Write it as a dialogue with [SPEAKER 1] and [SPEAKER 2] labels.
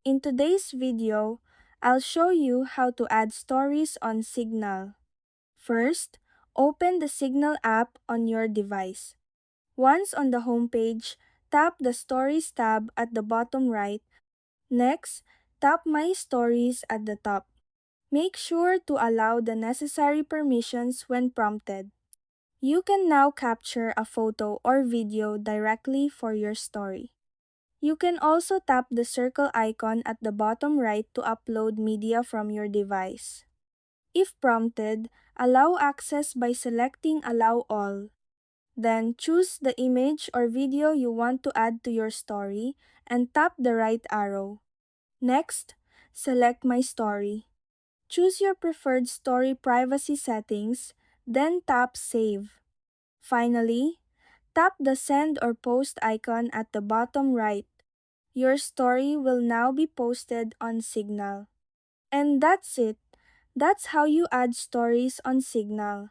[SPEAKER 1] In today's video, I'll show you how to add stories on Signal. First, open the Signal app on your device. Once on the home page, tap the Stories tab at the bottom right. Next, tap My Stories at the top. Make sure to allow the necessary permissions when prompted. You can now capture a photo or video directly for your story. You can also tap the circle icon at the bottom right to upload media from your device. If prompted, allow access by selecting Allow All. Then choose the image or video you want to add to your story and tap the right arrow. Next, select My Story. Choose your preferred story privacy settings, then tap Save. Finally, tap the send or post icon at the bottom right. Your story will now be posted on Signal. And that's it. That's how you add stories on Signal.